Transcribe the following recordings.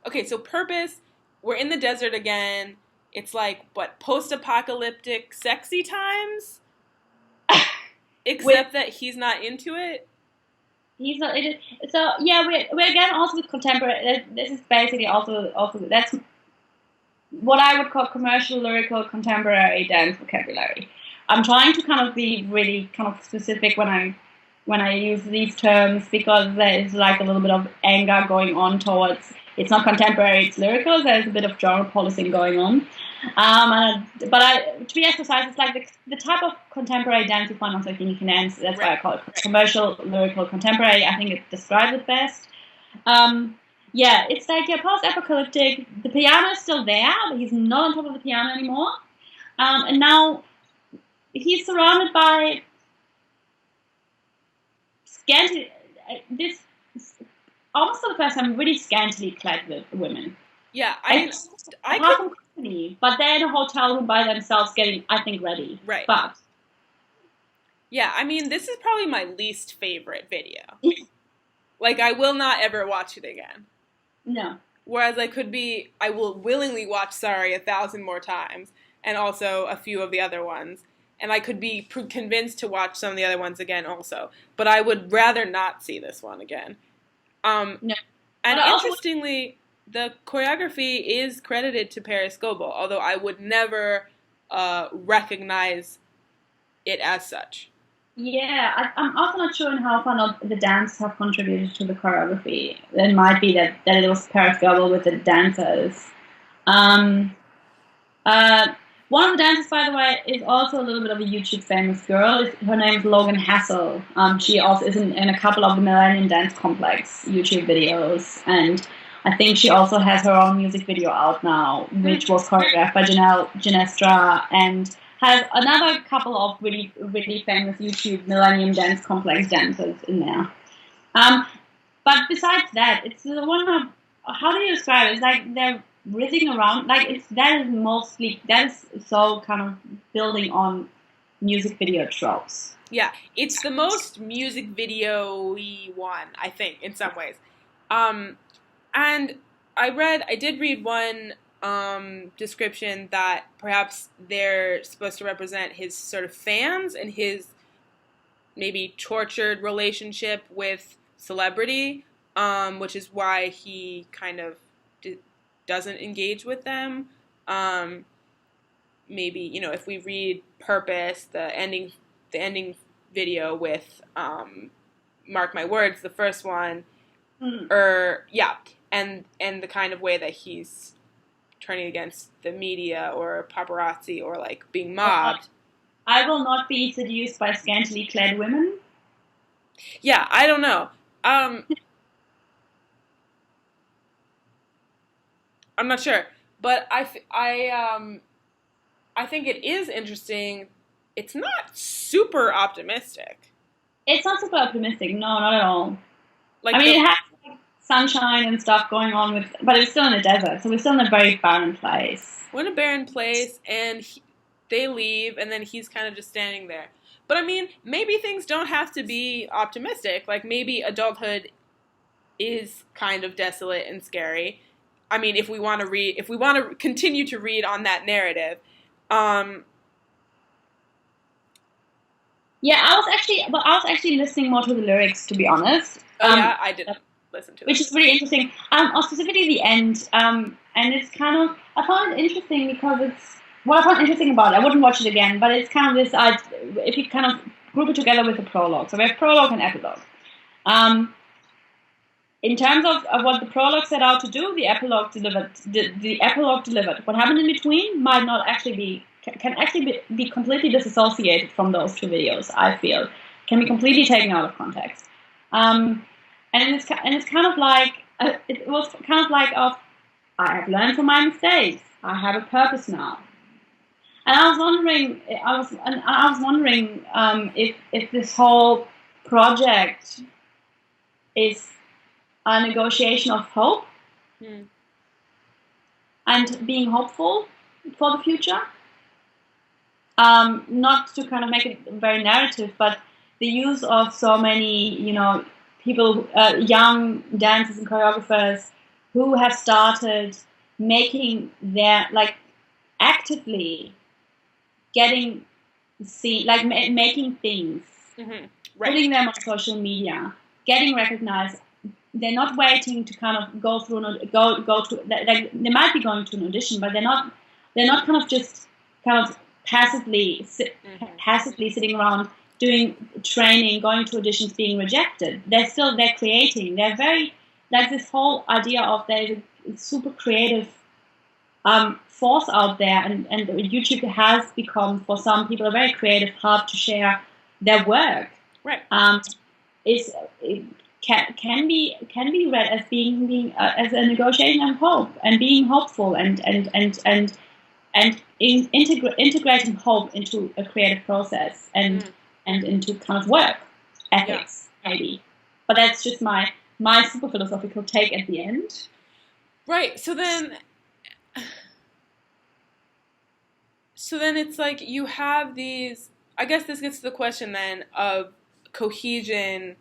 Okay, so purpose, we're in the desert again. It's like, what, post-apocalyptic sexy times? Except that he's not into it? He's not. So yeah, we're again also with contemporary. This is basically also that's what I would call commercial, lyrical, contemporary dance vocabulary. I'm trying to kind of be really kind of specific when I use these terms because there's like a little bit of anger going on towards it's not contemporary, it's lyrical. There's a bit of genre policing going on. To be exercised, it's like the type of contemporary dance you find on Screendance. That's why I call it commercial, lyrical, contemporary. I think it describes it best. Yeah, it's like post-apocalyptic. The piano is still there, but he's not on top of the piano anymore. And now he's surrounded by this almost for the first time, really scantily clad women. Yeah, I could company, but they're in a hotel room by themselves getting, I think, ready. Right. But yeah, I mean, this is probably my least favorite video. Like, I will not ever watch it again. No. Whereas I will willingly watch Sorry 1,000 more times, and also a few of the other ones. And I could be convinced to watch some of the other ones again also. But I would rather not see this one again. No. And interestingly, the choreography is credited to Paris Goebel, although I would never recognize it as such. Yeah, I'm also not sure in how far the dancers have contributed to the choreography. It might be that it was Paris Goebel with the dancers. One of the dancers, by the way, is also a little bit of a YouTube famous girl. Her name is Logan Hassel. She also is in a couple of the Millennium Dance Complex YouTube videos. And I think she also has her own music video out now, which was choreographed by Ginestra and has another couple of really, really famous YouTube Millennium Dance Complex dancers in there. But besides that, it's the one of, how do you describe it? It's like they're rizzing around, like that is so kind of building on music video tropes. Yeah, it's the most music video-y one, I think, in some ways. And I did read one description that perhaps they're supposed to represent his sort of fans and his maybe tortured relationship with celebrity, which is why he kind of doesn't engage with them. Maybe, if we read Purpose, the ending video with Mark My Words, the first one, and the kind of way that he's turning against the media or paparazzi or like being mobbed. I will not be seduced by scantily clad women. Yeah, I don't know. I'm not sure, but I think it is interesting. It's not super optimistic. It's not super optimistic. No, not at all. It has like sunshine and stuff going on but it's still in a desert, so we're still in a very barren place. We're in a barren place, and they leave, and then he's kind of just standing there. But I mean, maybe things don't have to be optimistic. Like maybe adulthood is kind of desolate and scary. I mean, if we want to continue to read on that narrative. Yeah, I was actually listening more to the lyrics, to be honest. Yeah, I didn't listen to it. Which is really interesting. Specifically the end. And it's kind of, I found it interesting because what I found interesting about it, I wouldn't watch it again, but it's kind of this, if you kind of group it together with the prologue. So we have prologue and epilogue. In terms of what the prologue set out to do, the epilogue delivered. What happened in between might not actually can be completely disassociated from those two videos. I feel can be completely taken out of context. And it's kind of like it was kind of like I have learned from my mistakes. I have a purpose now. And I was wondering if this whole project is a negotiation of hope and being hopeful for the future. Not to kind of make it very narrative, but the use of so many, people, young dancers and choreographers who have started making their, like, actively getting seen, like making things, Right. putting them on social media, getting recognized. They're not waiting to kind of go through go to, like, they might be going to an audition, but they're not kind of just kind of passively sitting around doing training, going to auditions, being rejected. They're creating. They're very, like, this whole idea of there's a super creative force out there, and YouTube has become, for some people, a very creative hub to share their work. Right. It can be read as being as a negotiation of hope, and being hopeful, and integrating hope into a creative process, and into kind of work ethics, maybe. But that's just my super philosophical take at the end. Right. So then it's like you have these. I guess this gets to the question then of cohesion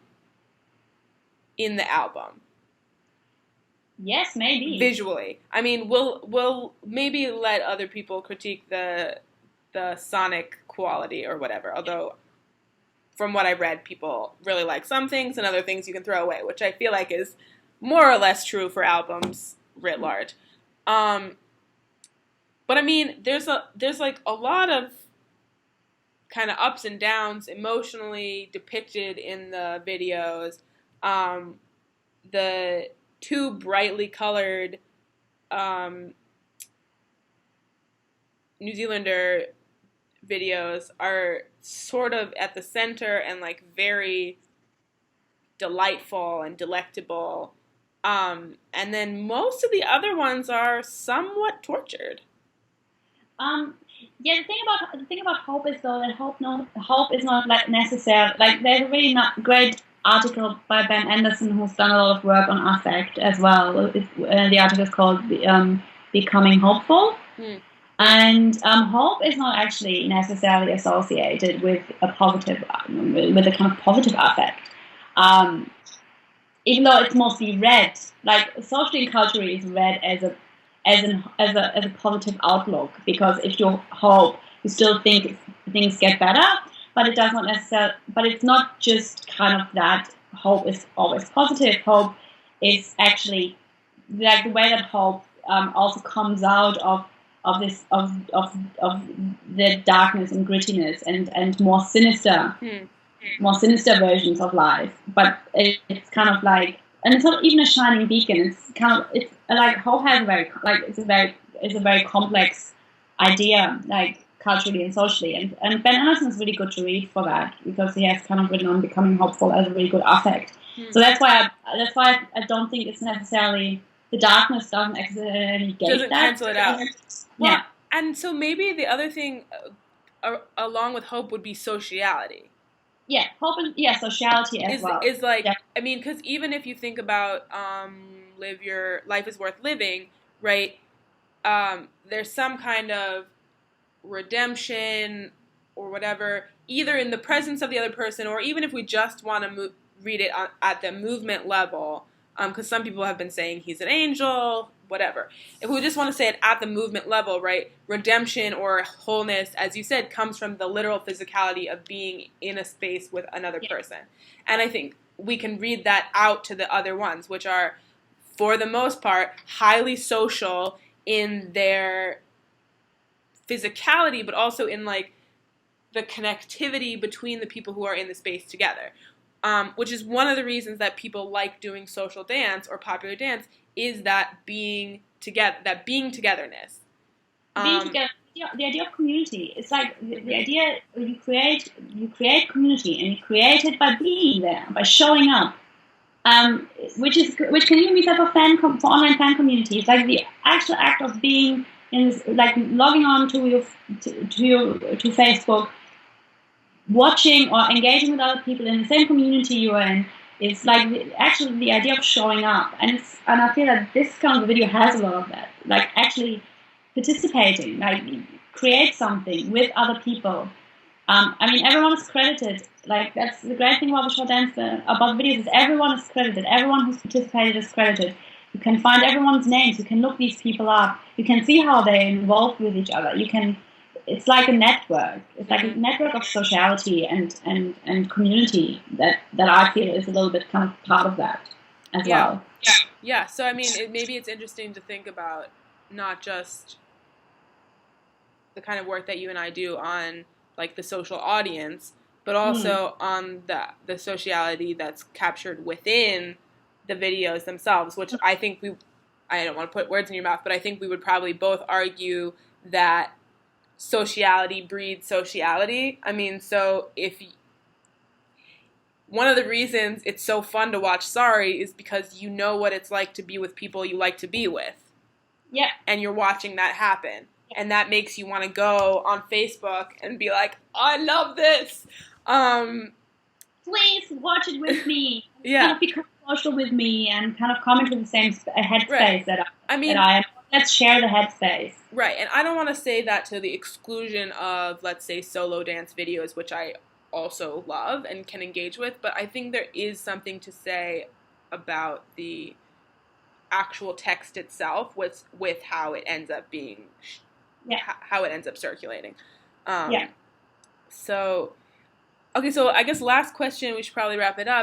in the album. Yes, maybe. Visually. I mean, we'll maybe let other people critique the sonic quality or whatever, although from what I've read, people really like some things and other things you can throw away, which I feel like is more or less true for albums writ large. But I mean, there's like a lot of kind of ups and downs emotionally depicted in the videos. The two brightly colored New Zealander videos are sort of at the center and like very delightful and delectable. And then most of the other ones are somewhat tortured. Yeah, the thing about hope is, though, that hope is not like necessary. Like, there's a really great article by Ben Anderson, who's done a lot of work on affect as well. The article is called "Becoming Hopeful," and hope is not actually necessarily associated with a positive, with a kind of positive affect. Even though it's mostly read, like, socially and culturally, is read as a positive outlook, because if you hope, you still think things get better, but it does not necessarily. But it's not just kind of that hope is always positive. Hope is actually, like, the way that hope also comes out of the darkness and grittiness and more sinister versions of life. But it's kind of like. And it's not even a shining beacon. It's like hope has it's a very complex idea, like, culturally and socially. And Ben Anderson is really good to read for that, because he has kind of written on becoming hopeful as a really good affect. So that's why I don't think it's necessarily, the darkness doesn't doesn't cancel it out. Well, yeah. And so maybe the other thing along with hope would be sociality. Yeah, hope and sociality as well. Is like, yeah. I mean, because even if you think about live your life is worth living, right? There's some kind of redemption or whatever, either in the presence of the other person, or even if we just want to read it at the movement level, because some people have been saying he's an angel, whatever. If we just want to say it at the movement level, right? Redemption or wholeness, as you said, comes from the literal physicality of being in a space with another person. And I think we can read that out to the other ones, which are, for the most part, highly social in their physicality, but also in, like, the connectivity between the people who are in the space together. Which is one of the reasons that people like doing social dance or popular dance, is that being togetherness. Being together. The idea of community. It's like the idea you create community, and you create it by being there, by showing up. Which can even be said for online fan communities. Like, the actual act of being in this, like, logging on to Facebook, watching or engaging with other people in the same community you're in. It's like the idea of showing up, and I feel that this kind of video has a lot of that. Like, actually participating, like, create something with other people. I mean, everyone is credited. Like, that's the great thing about the short dance, about videos, is everyone is credited. Everyone who's participated is credited. You can find everyone's names. You can look these people up. You can see how they're involved with each other. It's like a network. It's like a network of sociality and community that I feel is a little bit kind of part of that as well. Yeah. So I mean, maybe it's interesting to think about not just the kind of work that you and I do on like the social audience, but also on the sociality that's captured within the videos themselves, which I think I don't want to put words in your mouth, but I think we would probably both argue that sociality breeds sociality. I mean, so one of the reasons it's so fun to watch Sorry is because you know what it's like to be with people you like to be with. Yeah. And you're watching that happen. And that makes you want to go on Facebook and be like, I love this. Please watch it with me. Yeah. Kind of become social with me and kind of come into the same headspace that I am. Let's share the headspace. Right. And I don't want to say that to the exclusion of, let's say, solo dance videos, which I also love and can engage with. But I think there is something to say about the actual text itself with how it ends up being, how it ends up circulating. So, okay, so I guess last question, we should probably wrap it up.